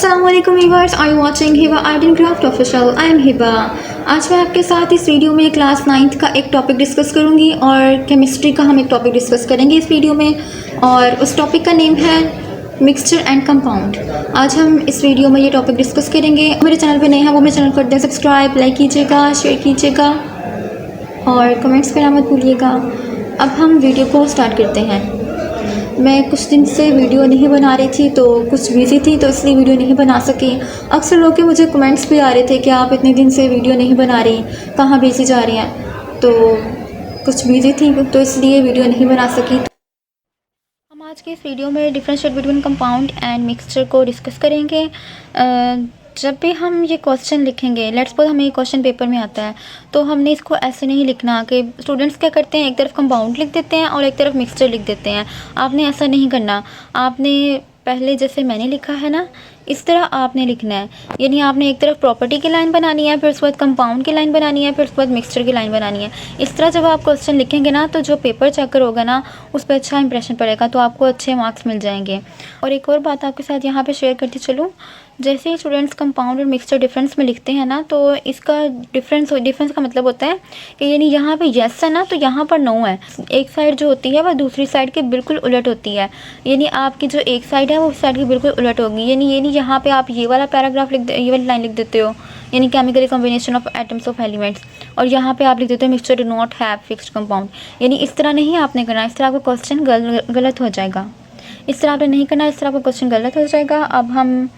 अस्सलामुअलैकुम viewers, are you watching Hiba art and craft official. I am Hiba. आज मैं आपके साथ इस वीडियो में क्लास 9th का एक टॉपिक डिस्कस करूंगी और केमिस्ट्री का हम एक टॉपिक डिस्कस करेंगे इस वीडियो में, और उस टॉपिक का नेम है मिक्सचर एंड कंपाउंड। आज हम इस वीडियो में ये टॉपिक डिस्कस करेंगे। मेरे चैनल पे नए हैं वो मेरे चैनल कर दें सब्सक्राइब, लाइक कीजिएगा, शेयर कीजिएगा और कमेंट्स करना मत भूलिएगा। अब हम वीडियो को स्टार्ट करते हैं। मैं कुछ दिन से वीडियो नहीं बना रही थी, तो कुछ बिज़ी थी तो इसलिए वीडियो नहीं बना सकी। अक्सर लोग के मुझे कमेंट्स भी आ रहे थे कि आप इतने दिन से वीडियो नहीं बना रही, कहाँ बिज़ी जा रही हैं। तो कुछ बिज़ी थी तो इसलिए वीडियो नहीं बना सकी। हम आज के इस वीडियो में differentiate between compound and mixture को डिस्कस करेंगे। जब भी हम ये क्वेश्चन लिखेंगे, लेट्स सपोज हमें ये क्वेश्चन पेपर में आता है, तो हमने इसको ऐसे नहीं लिखना कि स्टूडेंट्स क्या करते हैं, एक तरफ कंपाउंड लिख देते हैं और एक तरफ मिक्सचर लिख देते हैं। आपने ऐसा नहीं करना। आपने पहले जैसे मैंने लिखा है ना, इस तरह आपने लिखना है। यानी आपने एक तरफ प्रॉपर्टी की लाइन बनानी है, फिर उसके बाद कंपाउंड की लाइन बनानी है, फिर उसके बाद मिक्सचर की लाइन बनानी है। इस तरह जब आप क्वेश्चन लिखेंगे ना, तो जो पेपर चेकर होगा ना, उस पर अच्छा इंप्रेशन पड़ेगा, तो आपको अच्छे मार्क्स मिल जाएंगे। और एक और बात आपके साथ यहाँ पे शेयर करती चलूँ, जैसे ही स्टूडेंट्स कंपाउंड और मिक्सचर डिफरेंस में लिखते हैं ना, तो इसका डिफरेंस का मतलब होता है कि यानी यहाँ पे यस है ना, तो यहाँ पर नो है। एक साइड जो होती है वह दूसरी साइड के बिल्कुल उलट होती है। यानी आपकी जो एक साइड है वो उस साइड की बिल्कुल उलट होगी। यानी यहाँ पे आप ये वाला पैराग्राफ ये वाली लाइन लिख देते हो, यानी chemically combination of atoms of elements, और यहाँ पे आप लिख देते हो mixture do not have fixed compound. यानी इस तरह नहीं आपने करना, इस तरह आपका क्वेश्चन गलत हो जाएगा। इस तरह आपने नहीं करना, इस तरह आपका क्वेश्चन गलत हो जाएगा। अब हम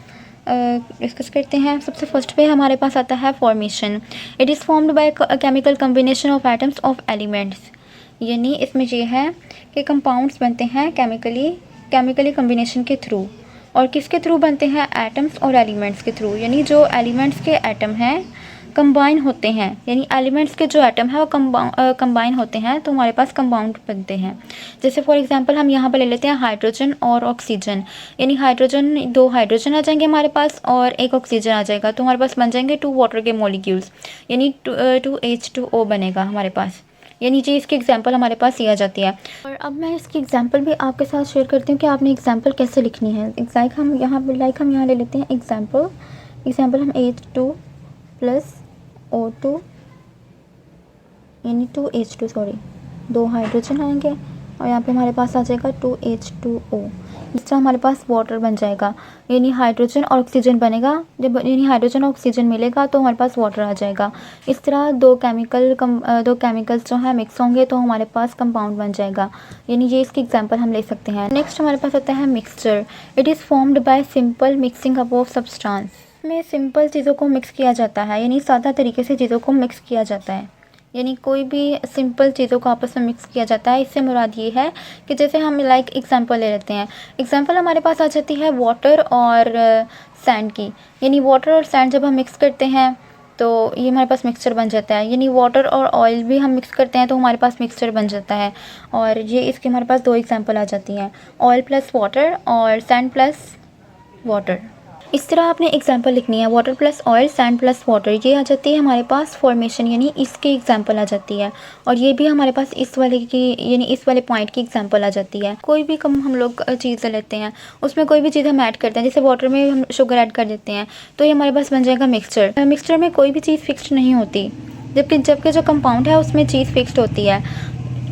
डिस्कस करते हैं। सबसे फर्स्ट पे हमारे पास आता है formation. It is formed by chemical combination of atoms of elements. यानी इसमें ये है कि कंपाउंड्स बनते हैं केमिकली कॉम्बिनेशन के थ्रू। और किसके थ्रू बनते हैं? एटम्स और एलिमेंट्स के थ्रू। यानी जो एलिमेंट्स के एटम हैं कंबाइन होते हैं, यानी एलिमेंट्स के जो एटम है वो कंबाइन होते हैं, तो हमारे पास कंपाउंड बनते हैं। जैसे फॉर एग्जांपल हम यहाँ पर ले लेते हैं हाइड्रोजन और ऑक्सीजन। यानी दो हाइड्रोजन आ जाएंगे हमारे पास और एक ऑक्सीजन आ जाएगा, तो हमारे पास बन जाएंगे 2 वाटर के मॉलिक्यूल्स, यानी 2H2O बनेगा हमारे पास। यानी जी इसकी एग्जांपल हमारे पास ये आ जाती है। और अब मैं इसकी एग्जांपल भी आपके साथ शेयर करती हूँ कि आपने एग्जांपल कैसे लिखनी है। हम यहाँ ले लेते हैं एग्जांपल हम H2 प्लस O2 यानी 2H2 दो हाइड्रोजन आएंगे और यहाँ पे हमारे पास आ जाएगा 2H2O। इस तरह हमारे पास वाटर बन जाएगा। यानी हाइड्रोजन और ऑक्सीजन बनेगा, जब यानी हाइड्रोजन और ऑक्सीजन मिलेगा तो हमारे पास वाटर आ जाएगा। इस तरह दो केमिकल्स जो है मिक्स होंगे तो हमारे पास कंपाउंड बन जाएगा। यानी ये इसकी एग्जांपल हम ले सकते हैं। नेक्स्ट हमारे पास आता है mixture. It is formed by simple mixing up of substance. में सिंपल चीज़ों को मिक्स किया जाता है, यानी सादा तरीके से चीज़ों को मिक्स किया जाता है। यानी कोई भी सिंपल चीज़ों को आपस में मिक्स किया जाता है। इससे मुराद ये है कि जैसे हम एग्जांपल ले लेते हैं। एग्जांपल हमारे पास आ जाती है वाटर और सैंड की। यानी वाटर और सैंड जब हम मिक्स करते हैं तो ये हमारे पास मिक्सचर बन जाता है। यानी वाटर और ऑयल भी हम मिक्स करते हैं तो हमारे पास मिक्सचर बन जाता है। और ये इसके हमारे पास 2 एग्जाम्पल आ जाती हैं, ऑयल प्लस वाटर और सैंड प्लस वाटर। इस तरह आपने एग्जांपल लिखनी है, water plus oil, sand plus water. ये आ जाती है हमारे पास फॉर्मेशन, यानी इसकी एग्जांपल आ जाती है। और ये भी हमारे पास इस वाले पॉइंट की एग्जांपल आ जाती है। कोई भी हम लोग चीज़ लेते हैं, उसमें कोई भी चीज़ हम ऐड करते हैं, जैसे वाटर में हम शुगर ऐड कर देते हैं, तो ये हमारे पास बन जाएगा मिक्सचर। मिक्सचर में कोई भी चीज़ फिक्स्ड नहीं होती, जबकि जो कंपाउंड है उसमें चीज़ फिक्स्ड होती है।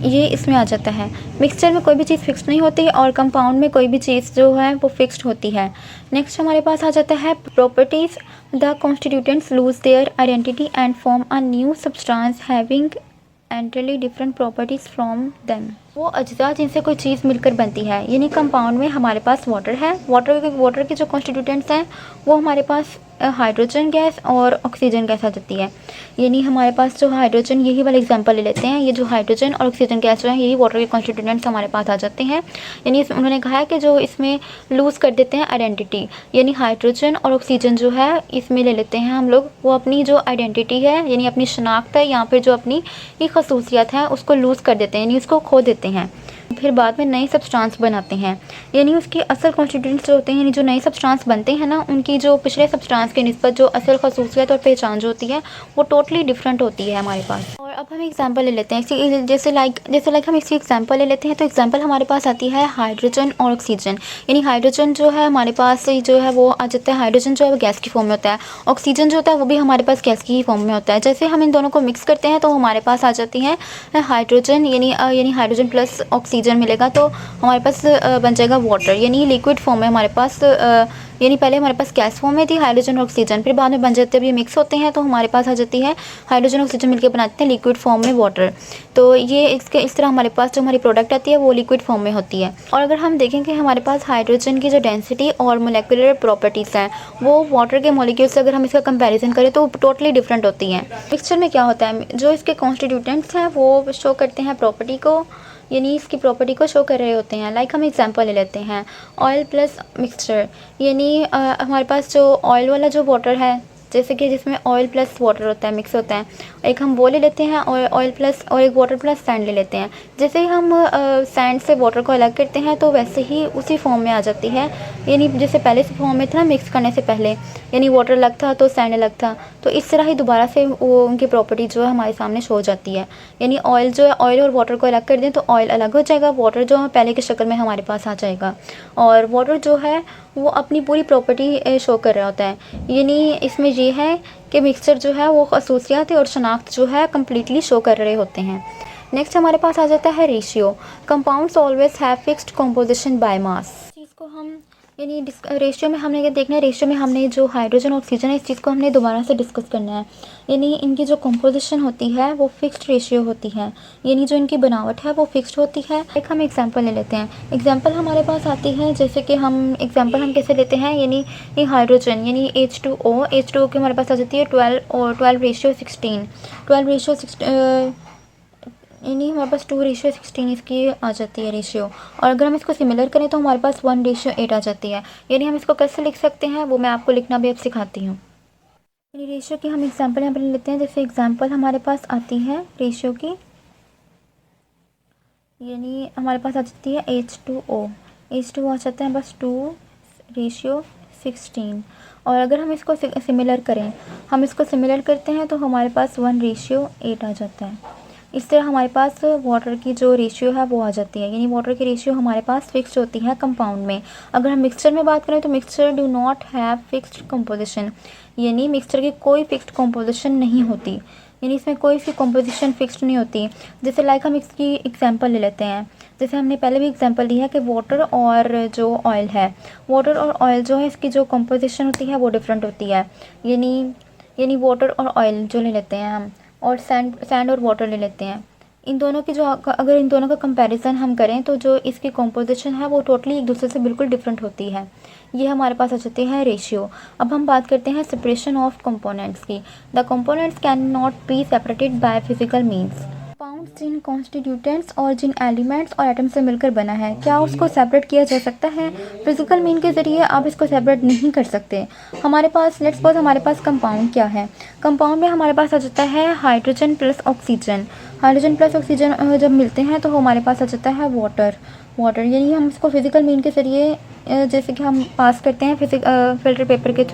ये इसमें आ जाता है। मिक्सचर में कोई भी चीज़ फिक्स्ड नहीं होती और कंपाउंड में कोई भी चीज़ जो है वो फिक्स्ड होती है। नेक्स्ट हमारे पास आ जाता है properties. The constituents lose their identity and form a new substance having entirely different properties from them. वो अज्जा जिनसे कोई चीज़ मिलकर बनती है। यानी कंपाउंड में हमारे पास वाटर है, वाटर के जो कॉन्स्टिट्यूटेंट्स हैं वो हमारे पास हाइड्रोजन गैस और ऑक्सीजन गैस आ जाती है। यानी हमारे पास जो हाइड्रोजन, यही वाला एग्जांपल ले लेते हैं, ये जो हाइड्रोजन और ऑक्सीजन गैस जो है यही वाटर के कॉन्स्टिट्यूटेंट्स हमारे पास आ जाते हैं। यानी उन्होंने कहा है कि जो इसमें लूज़ कर देते हैं आइडेंटिटी, यानी हाइड्रोजन और ऑक्सीजन जो है इसमें ले लेते हैं हम लोग, वो अपनी जो आइडेंटिटी है यानी अपनी शनाख्त है, यहाँ पर जो अपनी ये खसूसियत है उसको लूज़ कर देते हैं, यानी उसको खो देते हैं। फिर बाद में नए सब्सटेंस बनाते हैं। यानी उसके असल कॉन्स्टिट्यूएंट्स जो होते हैं, यानी जो नए सब्सटेंस बनते हैं ना, उनकी जो पिछले सब्सटेंस की निस्बत जो असल खसूसियत और पहचान जो होती है वो टोटली डिफरेंट होती है हमारे पास। और अब हम एग्जांपल ले लेते हैं इसी, जैसे लाइक हम इसकी एग्जांपल ले लेते हैं। तो एग्जांपल हमारे पास आती है हाइड्रोजन और ऑक्सीजन। यानी हाइड्रोजन जो है हमारे पास जो है वो आ जाता है, हाइड्रोजन जो है वो गैस की फॉर्म में होता है, ऑक्सीजन जो होता है वो भी हमारे पास गैस की ही फॉर्म में होता है। जैसे हम इन दोनों को मिक्स करते हैं तो हमारे पास आ जाती है हाइड्रोजन, यानी हाइड्रोजन प्लस ऑक्सीजन मिलेगा तो हमारे पास बन जाएगा वाटर। यानी लिक्विड फॉर्म में हमारे पास यानी पहले हमारे पास गैस फॉर्म में थी हाइड्रोजन और ऑक्सीजन, फिर बाद में बन जाते हैं, ये मिक्स होते हैं तो हमारे पास आ जाती है हाइड्रोजन ऑक्सीजन मिलकर बनाते हैं लिक्विड फॉर्म में वाटर। तो ये इस तरह हमारे पास जो हमारी प्रोडक्ट आती है वो लिक्विड फॉर्म में होती है। और अगर हम देखें कि हमारे पास हाइड्रोजन की जो डेंसिटी और मोलेकुलर प्रॉपर्टीज़ हैं वो वाटर के मॉलिक्यूल से अगर हम इसका कंपैरिजन करें तो टोटली डिफरेंट होती हैं। मिक्सचर में क्या होता है, जो इसके कॉन्स्टिट्यूटेंट्स हैं वो शो करते हैं प्रॉपर्टी को, यानी इसकी प्रॉपर्टी को शो कर रहे होते हैं। लाइक हम एग्जांपल ले लेते हैं ऑयल प्लस मिक्सचर। यानी हमारे पास जो ऑयल वाला जो वाटर है, जैसे कि जिसमें ऑयल प्लस वाटर होता है, मिक्स होता है, एक हम वो ले लेते हैं और ऑयल प्लस और एक वाटर प्लस सैंड ले लेते हैं। जैसे ही हम सैंड से वाटर को अलग करते हैं तो वैसे ही उसी फॉर्म में आ जाती है, यानी जैसे पहले से फॉर्म में था मिक्स करने से पहले, यानी वाटर अलग था तो सैंड अलग था, तो इस तरह ही दोबारा से वो उनकी प्रॉपर्टी जो है हमारे सामने शो हो जाती है। यानी ऑयल जो है, ऑयल और वाटर को अलग कर दें तो ऑयल अलग हो जाएगा, वाटर जो है पहले की शक्ल में हमारे पास आ जाएगा, और वाटर जो है वो अपनी पूरी प्रॉपर्टी शो कर रहा होता है। यानी इसमें ये है कि मिक्सचर जो है वो खसूसियात और शनाख्त जो है कम्प्लीटली शो कर रहे होते हैं। नेक्स्ट हमारे पास आ जाता है ratio. Compounds always have fixed composition by mass. चीज़ को हम यानी रेशियो में हमने क्या देखना है, रेशियो में हमने जो हाइड्रोजन ऑक्सीजन है इस चीज़ को हमने दोबारा से डिस्कस करना है। यानी इनकी जो कंपोजिशन होती है वो फिक्स्ड रेशियो होती है, यानी जो इनकी बनावट है वो फिक्स्ड होती है। एक हम एग्जांपल ले लेते हैं। एग्जांपल हमारे पास आती है, जैसे कि हम कैसे लेते हैं, यानी हाइड्रोजन यानी H2O की हमारे पास आ जाती है 12:16, यानी हमारे पास 2:16 इसकी आ जाती है रेशियो। और अगर हम इसको सिमिलर करें तो हमारे पास 1:8 आ जाती है। यानी हम इसको कैसे लिख सकते हैं वो मैं आपको लिखना भी अब सिखाती हूँ। यानी रेशियो की हम एग्जांपल यहाँ पर ले लेते हैं। जैसे एग्जांपल हमारे पास आती है रेशियो की, यानी हमारे पास आ जाती है H2O आ जाता है बस 2:16। और अगर हम इसको सिमिलर करते हैं तो हमारे पास 1:8 आ जाता है। इस तरह हमारे पास वाटर की जो रेशियो है वो आ जाती है, यानी वाटर की रेशियो हमारे पास फिक्स्ड होती है कंपाउंड में। अगर हम मिक्सचर में बात करें तो mixture do not have fixed composition, यानी मिक्सचर की कोई फिक्स्ड कंपोजिशन नहीं होती, यानी इसमें कोई सी कंपोजिशन फिक्स्ड नहीं होती। जैसे लाइक हम इसकी एग्जांपल ले लेते हैं। जैसे हमने पहले भी एग्जांपल दिया है कि वाटर और जो ऑयल है, वाटर और ऑयल जो है इसकी जो कंपोजिशन होती है वो डिफरेंट होती है। यानी वाटर और ऑयल जो ले लेते हैं हम, और सैंड और वाटर ले लेते हैं, इन दोनों की जो अगर इन दोनों का कंपैरिजन हम करें तो जो इसकी कंपोजिशन है वो टोटली एक दूसरे से बिल्कुल डिफरेंट होती है। ये हमारे पास आ जाती है रेशियो। अब हम बात करते हैं सेपरेशन ऑफ कंपोनेंट्स की। The components can not be separated by physical means. Compounds जिन कॉन्स्टिट्यूटेंट्स और जिन एलिमेंट्स और एटम से मिलकर बना है, क्या उसको सेपरेट किया जा सकता है? फिजिकल मीन के ज़रिए आप इसको सेपरेट नहीं कर सकते। हमारे पास लेट्स सपोज हमारे पास कंपाउंड क्या है, कंपाउंड में हमारे पास आ जाता है हाइड्रोजन प्लस ऑक्सीजन जब मिलते हैं तो हमारे पास आ जाता है वाटर। यानी हम इसको फिजिकल मीन के ज़रिए जैसे कि हम पास करते हैं फिल्टर पेपर के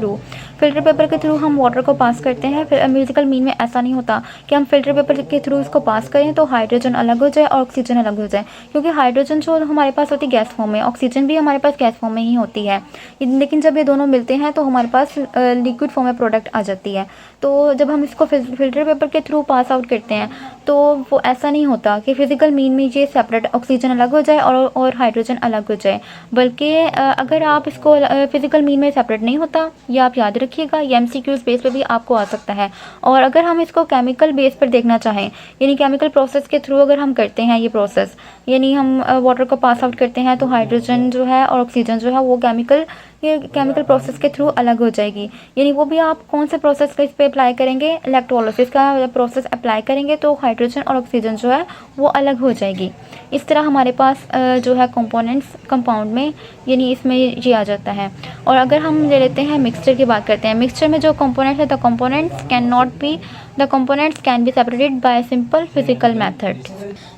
थ्रू हम वाटर को पास करते हैं। फिर फिजिकल मीन में ऐसा नहीं होता कि हम फिल्टर पेपर के थ्रू इसको पास करें तो हाइड्रोजन अलग हो जाए और ऑक्सीजन अलग हो जाए, क्योंकि हाइड्रोजन जो हमारे पास होती है गैस फॉर्म में, ऑक्सीजन भी हमारे पास गैस फॉर्म में ही होती है। लेकिन जब ये दोनों मिलते हैं तो हमारे पास लिक्विड फॉर्म में प्रोडक्ट आ जाती है। तो जब हम इसको फिल्टर पेपर के थ्रू पास आउट करते हैं तो वो ऐसा नहीं होता कि फिजिकल मीन में ये सेपरेट ऑक्सीजन अलग हो जाए और हाइड्रोजन अलग हो जाए, बल्कि अगर आप इसको फिजिकल मीन में सेपरेट नहीं होता, ये आप याद रखिएगा, ये MCQs बेस पे भी आपको आ सकता है। और अगर हम इसको केमिकल बेस पर देखना चाहें, यानी केमिकल प्रोसेस के थ्रू अगर हम करते हैं ये प्रोसेस, यानी हम वाटर को पास आउट करते हैं तो हाइड्रोजन जो है और ऑक्सीजन जो है वो केमिकल प्रोसेस के थ्रू अलग हो जाएगी। यानी वो भी आप कौन से प्रोसेस का इस पर अप्लाई करेंगे, इलेक्ट्रोलिसिस का प्रोसेस अप्लाई करेंगे तो हाइड्रोजन और ऑक्सीजन जो है वो अलग हो जाएगी। इस तरह हमारे पास जो है कंपोनेंट्स कंपाउंड में, यानी इसमें ये आ जाता है। और अगर हम ले लेते हैं मिक्सचर की बात करते हैं, मिक्सचर में जो कंपोनेंट्स है, the components can not be the components can be separated bye simple physical method.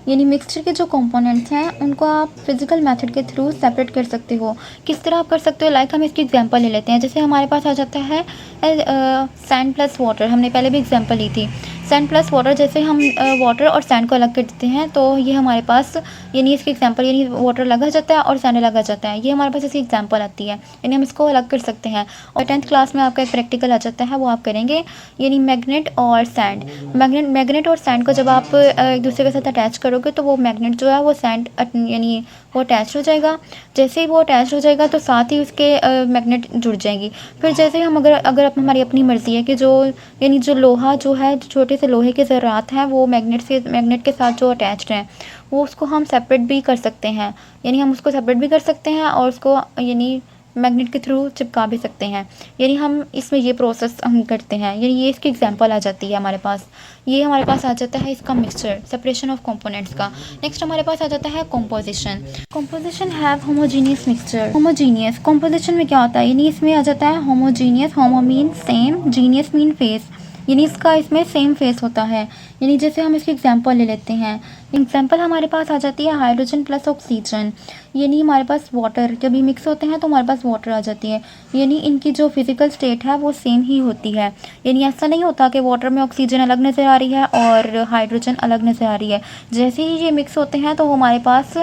यानी मिक्सचर के जो कंपोनेंट्स हैं उनको आप फिजिकल मेथड के थ्रू सेपरेट कर सकते हो। किस तरह आप कर सकते हो, लाइक हम इसकी एग्जांपल ले लेते हैं। जैसे हमारे पास आ जाता है सैंड प्लस वाटर, हमने पहले भी एग्जांपल ली थी। सैंड प्लस वाटर, जैसे हम वाटर और सैंड को अलग कर देते हैं तो ये हमारे पास, यानी इसकी एग्जांपल, यानी वाटर अलग आ जाता है और सैंड अलग आ जाता है, ये हमारे पास इसकी एग्जांपल आती है। यानी हम इसको अलग कर सकते हैं। और 10th क्लास में आपका एक प्रैक्टिकल आ जाता है, वो आप करेंगे। यानी मैग्नेट और सैंड, मैग्नेट और सैंड को जब आप एक दूसरे के साथ अटैच करोगे तो वो मैग्नेट जो है वो सैंड यानी वो अटैच हो जाएगा। जैसे ही वो अटैच हो जाएगा तो साथ ही उसके मैग्नेट जुड़ जाएंगी। फिर जैसे हम अगर हमारी अपनी मर्ज़ी है कि जो यानी जो लोहा जो है, छोटे से लोहे के ज़रात हैं वो मैग्नेट के साथ जो अटैच्ड हैं, वो उसको हम सेपरेट भी कर सकते हैं। यानी हम उसको सेपरेट भी कर सकते हैं और उसको यानी मैग्नेट के थ्रू चिपका भी सकते हैं। यानी हम इसमें ये प्रोसेस हम करते हैं। यानी ये इसकी एग्जांपल आ जाती है हमारे पास। ये हमारे पास आ जाता है इसका मिक्सचर, सेपरेशन ऑफ कंपोनेंट्स का। नेक्स्ट हमारे पास आ जाता है composition. Composition have homogeneous mixture. Homogeneous composition में क्या होता है, यानी इसमें आ जाता है homogeneous. Homo mean same, genius mean face, यानी इसका इसमें सेम फेस होता है। यानी जैसे हम इसकी एग्जांपल ले लेते हैं। एग्जांपल हमारे पास आ जाती है हाइड्रोजन प्लस ऑक्सीजन। यानी हमारे पास वाटर जब ये मिक्स होते हैं तो हमारे पास वाटर आ जाती है। यानी इनकी जो फिजिकल स्टेट है वो सेम ही होती है। यानी ऐसा नहीं होता कि वाटर में ऑक्सीजन अलग नज़र आ रही है और हाइड्रोजन अलग नज़र आ रही है। जैसे ही ये मिक्स होते हैं तो हमारे पास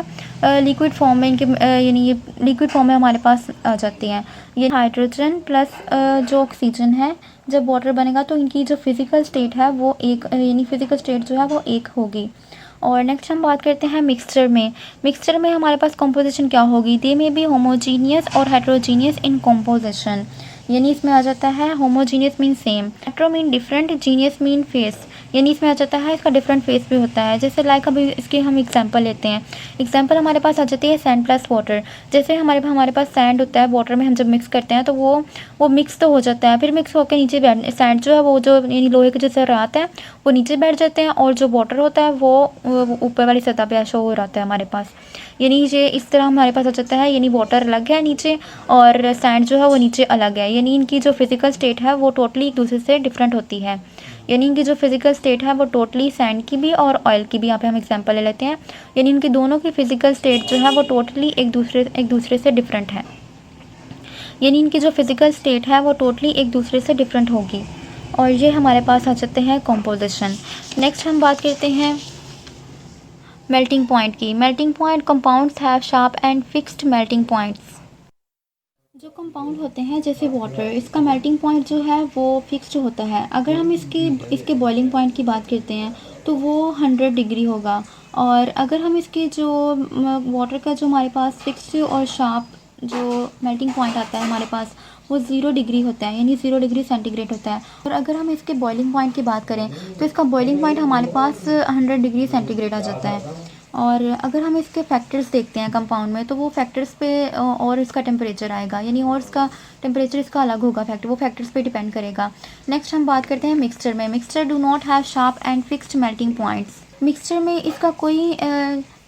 लिक्विड फॉर्म में इनके यानी ये लिक्विड फॉर्म में हमारे पास आ जाती हैं। ये हाइड्रोजन प्लस जो ऑक्सीजन है, जब वाटर बनेगा तो इनकी जो फिज़िकल स्टेट है वो एक, यानी फिज़िकल स्टेट जो है वो एक होगी। और नेक्स्ट हम बात करते हैं मिक्सचर में। मिक्सचर में हमारे पास कंपोजिशन क्या होगी, दे में बी होमोजीनियस और हेट्रोजीनियस इन कंपोजिशन। यानी इसमें आ जाता है homogeneous mean same, hetero mean different, genius mean face. यानी इसमें आ जाता है इसका डिफरेंट फेस भी होता है। जैसे लाइक अभी इसके हम एग्जांपल लेते हैं। एग्जांपल हमारे पास आ जाती है सैंड प्लस वाटर। जैसे हमारे पास सैंड होता है, वाटर में हम जब मिक्स करते हैं तो वो मिक्स तो हो जाता है, फिर मिक्स होकर नीचे बैठ, सैंड जो है वो जो यानी लोहे के जो ज़रात हैं वो नीचे बैठ जाते हैं और जो वाटर होता है वो ऊपर वाली सतह पे शो हो रहता है हमारे पास। यानी ये इस तरह हमारे पास आ जाता है। यानी वाटर अलग है नीचे और सैंड जो है वो नीचे अलग है। यानी इनकी जो फिज़िकल स्टेट है वो टोटली एक दूसरे से डिफरेंट होती है। यानी इनकी जो फिज़िकल स्टेट है वो टोटली सैंड की भी और ऑयल की भी, यहाँ पे हम एग्जांपल ले लेते हैं। यानी इनकी दोनों की फिज़िकल स्टेट जो है वो टोटली एक दूसरे से डिफरेंट है। यानी इनकी जो फिज़िकल स्टेट है वो टोटली एक दूसरे से डिफरेंट होगी। और ये हमारे पास आ जाते हैं कंपोजिशन। नेक्स्ट हम बात करते हैं मेल्टिंग पॉइंट की। Melting point, compounds have sharp and fixed melting points. जो कंपाउंड होते हैं जैसे वाटर, इसका मेल्टिंग पॉइंट जो है वो फिक्स्ड होता है। अगर हम इसके बॉइलिंग पॉइंट की बात करते हैं तो वो 100 डिग्री होगा। और अगर हम इसके जो वाटर का जो हमारे पास फिक्स्ड और शार्प जो मेल्टिंग पॉइंट आता है हमारे पास वो 0 डिग्री होता है, यानी 0 डिग्री सेंटीग्रेड होता है। और अगर हम इसके बॉइलिंग पॉइंट की बात करें तो इसका बॉइलिंग पॉइंट हमारे पास 100 डिग्री सेंटीग्रेड आ जाता है। और अगर हम इसके फैक्टर्स देखते हैं कंपाउंड में तो वो फैक्टर्स पे और इसका टेम्परेचर आएगा, यानी और इसका टेम्परेचर इसका अलग होगा, वो फैक्टर्स पे डिपेंड करेगा। नेक्स्ट हम बात करते हैं मिक्सचर में। Mixture do not have sharp and fixed melting points. Mixture में इसका कोई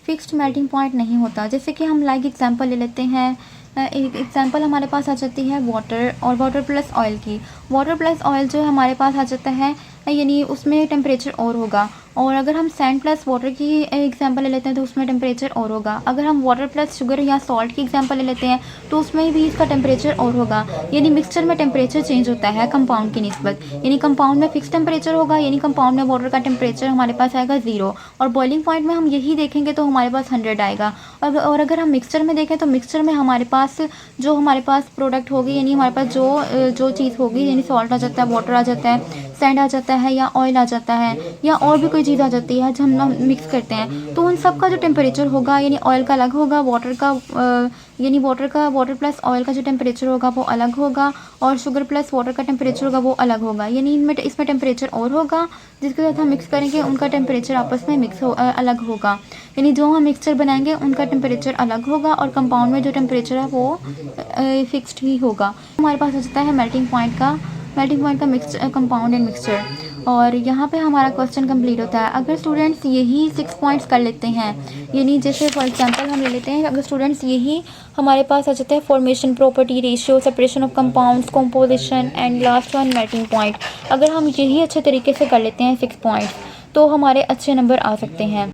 फिक्स्ड मेल्टिंग पॉइंट नहीं होता। जैसे कि हम लाइक एग्जांपल ले लेते हैं। एक एग्जांपल हमारे पास आ जाती है वाटर और वाटर प्लस ऑयल की। वाटर प्लस ऑयल जो हमारे पास आ जाता है यानी उसमें टेम्परेचर और होगा। और अगर हम सैंड प्लस वाटर की एग्जांपल ले लेते हैं तो उसमें टेम्परेचर और होगा। अगर हम वाटर प्लस शुगर या सॉल्ट की एग्जांपल ले लेते हैं तो उसमें भी इसका टेम्परेचर और होगा। यानी मिक्सचर में टेम्परेचर चेंज होता है कंपाउंड की निस्बत। यानी कंपाउंड में फिक्स टेम्परेचर होगा, यानी कंपाउंड में वाटर का टेम्परेचर हमारे पास आएगा 0 और बॉइलिंग पॉइंट में हम यही देखेंगे तो हमारे पास 100 आएगा। और अगर हम मिक्सचर में देखें तो मिक्सचर में हमारे पास जो हमारे पास प्रोडक्ट होगी, यानी हमारे पास जो चीज़ होगी, यानी सॉल्ट आ जाता है, वाटर आ जाता है, सैंड आ जाता है या ऑयल आ जाता है या और भी कोई चीज़ आ जाती है जो हम मिक्स करते हैं, तो उन सब का जो टेम्परेचर होगा यानी ऑयल का अलग होगा, वाटर प्लस ऑयल का जो टेम्परेचर होगा वो अलग होगा और शुगर प्लस वाटर का टेम्परेचर होगा वो अलग होगा। यानी इसमें टेम्परेचर और होगा, जिसके साथ हम मिक्स करेंगे उनका टेम्परेचर आपस में अलग होगा। यानी जो हम मिक्सचर बनाएंगे उनका टेम्परेचर अलग होगा और कंपाउंड में जो टेम्परेचर है वो फिक्स्ड ही होगा। हमारे पास हो जाता है मेल्टिंग पॉइंट का मेल्टिंग पॉइंट का मिक्सचर, कंपाउंड एंड मिक्सचर। और यहाँ पे हमारा क्वेश्चन कंप्लीट होता है। अगर स्टूडेंट्स यही 6 पॉइंट्स कर लेते हैं, यानी जैसे फॉर एग्जांपल हम ले लेते हैं, अगर स्टूडेंट्स यही हमारे पास आ जाता है formation, property, ratio, separation of compounds, composition and last one melting point, अगर हम यही अच्छे तरीके से कर लेते हैं 6 पॉइंट्स, तो हमारे अच्छे नंबर आ सकते हैं।